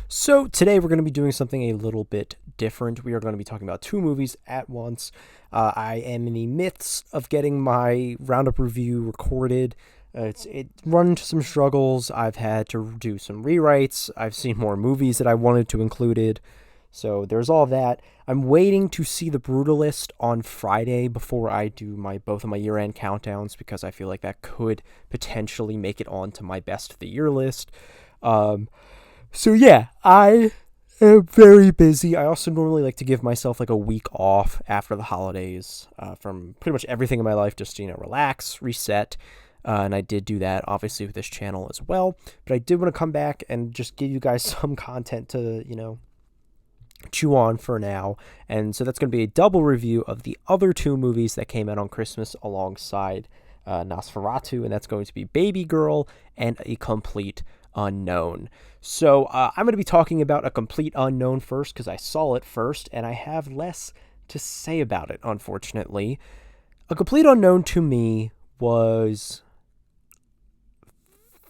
So today we're going to be doing something a little bit different. We are going to be talking about two movies at once. I am in the midst of getting my roundup review recorded. It run into some struggles. I've had to do some rewrites. I've seen more movies that I wanted to included. So there's all that. I'm waiting to see The Brutalist on Friday before I do both of my year-end countdowns because I feel like that could potentially make it onto my best of the year list. So yeah, I am very busy. I also normally like to give myself like a week off after the holidays from pretty much everything in my life, just relax, reset. And I did do that obviously with this channel as well. But I did want to come back and just give you guys some content to chew on for now. And so that's going to be a double review of the other two movies that came out on Christmas alongside Nosferatu, and that's going to be Babygirl and A Complete Unknown. So I'm going to be talking about A Complete Unknown first because I saw it first and I have less to say about it, unfortunately. A Complete Unknown to me was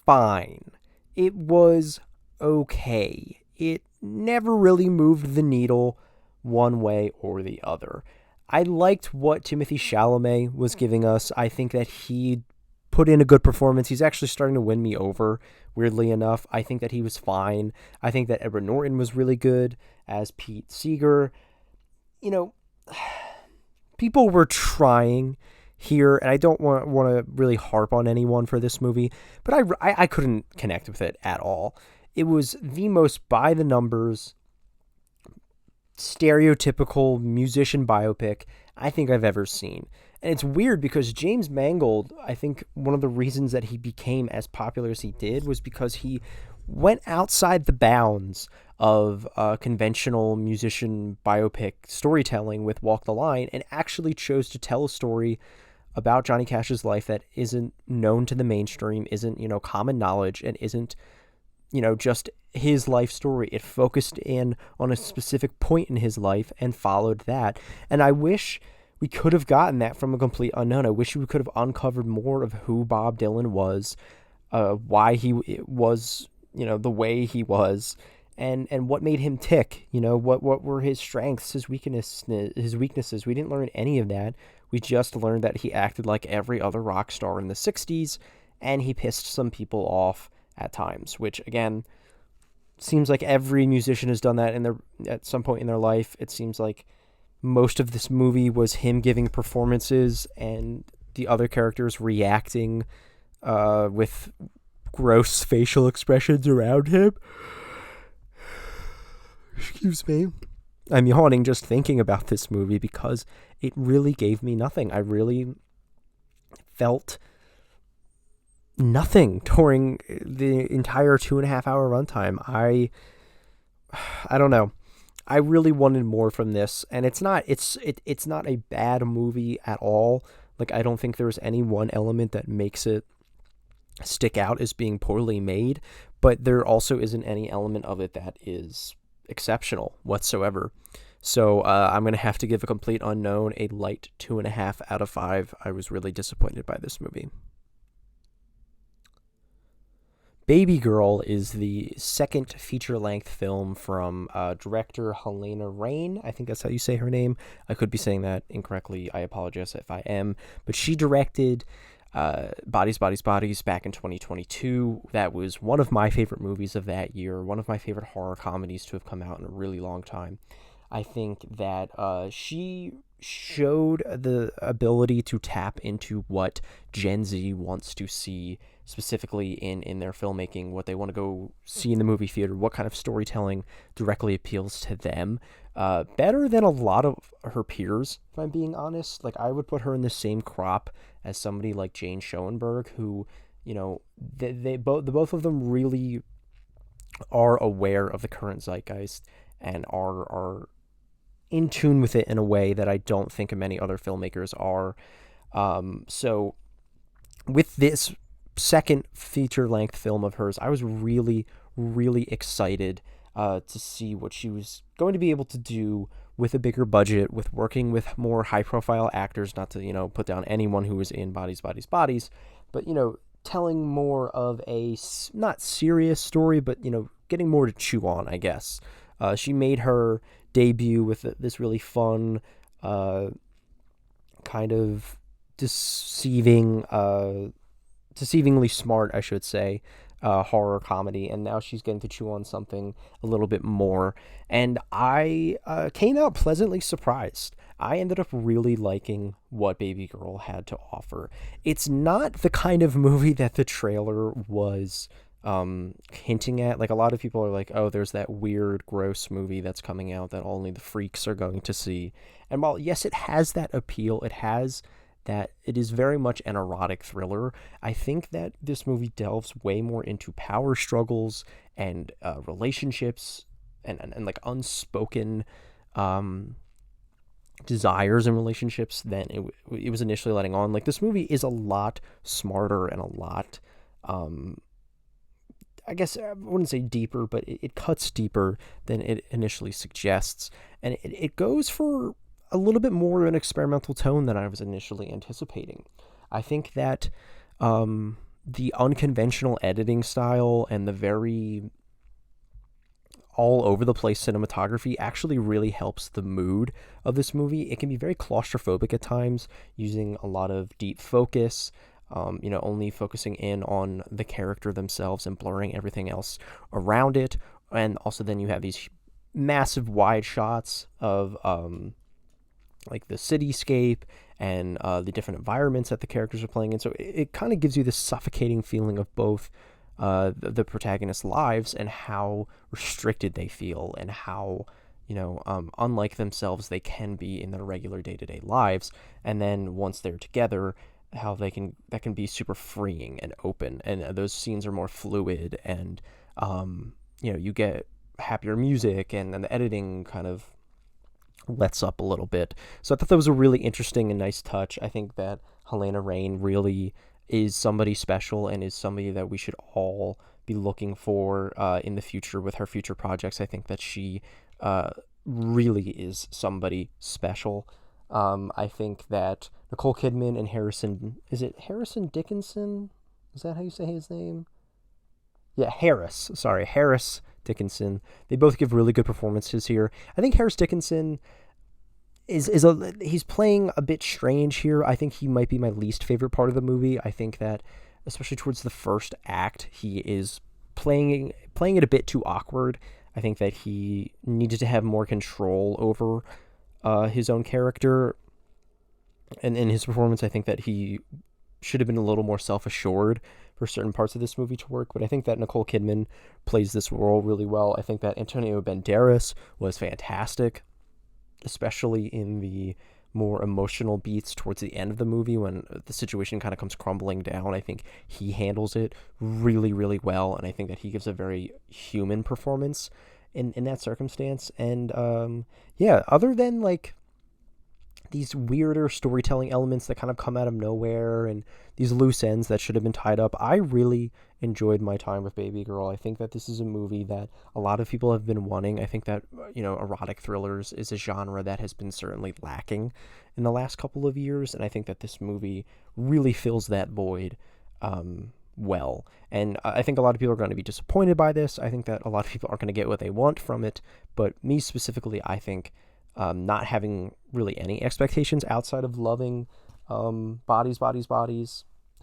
fine. It was okay. It never really moved the needle one way or the other. I liked what Timothée Chalamet was giving us. I think that he put in a good performance. He's actually starting to win me over, weirdly enough. I think that he was fine. I think that Edward Norton was really good as Pete Seeger. People were trying here, and I don't want to really harp on anyone for this movie, but I couldn't connect with it at all. It was the most by-the-numbers, stereotypical musician biopic I think I've ever seen. And it's weird because James Mangold, I think one of the reasons that he became as popular as he did was because he went outside the bounds of conventional musician biopic storytelling with Walk the Line and actually chose to tell a story about Johnny Cash's life that isn't known to the mainstream, isn't, common knowledge, and isn't, just his life story. It focused in on a specific point in his life and followed that. And I wish we could have gotten that from A Complete Unknown. I wish we could have uncovered more of who Bob Dylan was, why he was, the way he was, and what made him tick. What were his strengths, his weaknesses. We didn't learn any of that. We just learned that he acted like every other rock star in the 60s, and he pissed some people off at times, which again seems like every musician has done that at some point in their life. It seems like most of this movie was him giving performances and the other characters reacting with gross facial expressions around him. Excuse me. I'm yawning just thinking about this movie because it really gave me nothing. I really felt nothing during the entire 2.5-hour runtime. I don't know. I really wanted more from this, and it's not a bad movie at all. Like, I don't think there's any one element that makes it stick out as being poorly made, but there also isn't any element of it that is exceptional whatsoever. So I'm going to have to give A Complete Unknown a light 2.5 out of 5. I was really disappointed by this movie. Babygirl is the second feature-length film from director Helena Rain. I think that's how you say her name. I could be saying that incorrectly. I apologize if I am. But she directed Bodies, Bodies, Bodies back in 2022. That was one of my favorite movies of that year, one of my favorite horror comedies to have come out in a really long time. I think that she showed the ability to tap into what Gen Z wants to see, specifically in their filmmaking, what they want to go see in the movie theater, what kind of storytelling directly appeals to them, better than a lot of her peers, if I'm being honest. Like, I would put her in the same crop as somebody like Jane Schoenberg, who, they both of them really are aware of the current zeitgeist and are in tune with it in a way that I don't think many other filmmakers are. So with this second feature-length film of hers, I was really, really excited to see what she was going to be able to do with a bigger budget, with working with more high-profile actors, not to, put down anyone who was in Bodies, Bodies, Bodies, but, telling more of a, not serious story, but, getting more to chew on, I guess. She made her debut with this really fun, kind of deceiving, deceivingly smart, I should say, horror comedy, and now she's getting to chew on something a little bit more. And I came out pleasantly surprised. I ended up really liking what Baby Girl had to offer. It's not the kind of movie that the trailer was hinting at. Like, a lot of people are like, oh, there's that weird, gross movie that's coming out that only the freaks are going to see. And while, yes, it has that appeal, it is very much an erotic thriller. I think that this movie delves way more into power struggles and relationships and like unspoken desires and relationships than it was initially letting on. Like, this movie is a lot smarter and a lot, I guess I wouldn't say deeper, but it cuts deeper than it initially suggests. And it goes for a little bit more of an experimental tone than I was initially anticipating. I think that the unconventional editing style and the very all over the place cinematography actually really helps the mood of this movie. It can be very claustrophobic at times, using a lot of deep focus, only focusing in on the character themselves and blurring everything else around it. And also then you have these massive wide shots of like the cityscape and the different environments that the characters are playing in. So it kind of gives you this suffocating feeling of both the protagonist's lives and how restricted they feel, and how unlike themselves they can be in their regular day-to-day lives. And then once they're together, how that can be super freeing and open, and those scenes are more fluid, and you get happier music, and the editing kind of lets up a little bit. So I thought that was a really interesting and nice touch. I think that Helena Rain really is somebody special, and is somebody that we should all be looking for in the future with her future projects. I think that she really is somebody special. I think that Nicole Kidman and Harrison Dickinson? Is that how you say his name? Yeah, Harris Dickinson. They both give really good performances here. I think Harris Dickinson he's playing a bit strange here. I think he might be my least favorite part of the movie. I think that, especially towards the first act, he is playing it a bit too awkward. I think that he needed to have more control over his own character, and in his performance, I think that he should have been a little more self-assured for certain parts of this movie to work. But I think that Nicole Kidman plays this role really well. I think that Antonio Banderas was fantastic, especially in the more emotional beats towards the end of the movie when the situation kind of comes crumbling down. I think he handles it really, really well, and I think that he gives a very human performance in that circumstance. And other than like these weirder storytelling elements that kind of come out of nowhere and these loose ends that should have been tied up, I really enjoyed my time with Baby Girl. I think that this is a movie that a lot of people have been wanting. I think that, erotic thrillers is a genre that has been certainly lacking in the last couple of years, and I think that this movie really fills that void well. And I think a lot of people are going to be disappointed by this. I think that a lot of people aren't going to get what they want from it, but me specifically, I think not having really any expectations outside of loving Bodies,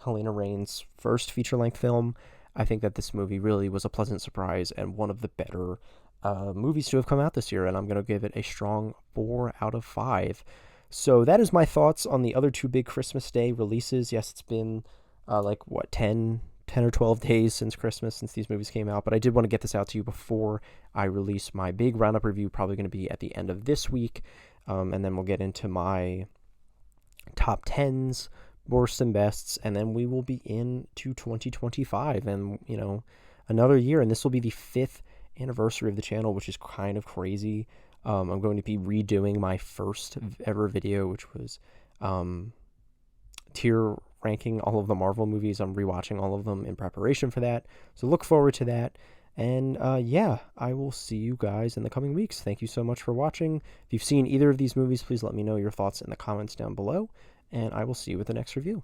Helena Rain's first feature-length film, I think that this movie really was a pleasant surprise and one of the better movies to have come out this year, and I'm going to give it a strong 4 out of 5. So that is my thoughts on the other two big Christmas Day releases. Yes, it's been 10 or 12 days since Christmas, since these movies came out, but I did want to get this out to you before I release my big roundup review, probably going to be at the end of this week, and then we'll get into my top 10s, worst and bests, and then we will be into 2025, and another year, and this will be the 5th anniversary of the channel, which is kind of crazy. I'm going to be redoing my first ever video, which was tier ranking all of the Marvel movies. I'm rewatching all of them in preparation for that, so look forward to that. And I will see you guys in the coming weeks. Thank you so much for watching. If you've seen either of these movies, please let me know your thoughts in the comments down below, and I will see you with the next review.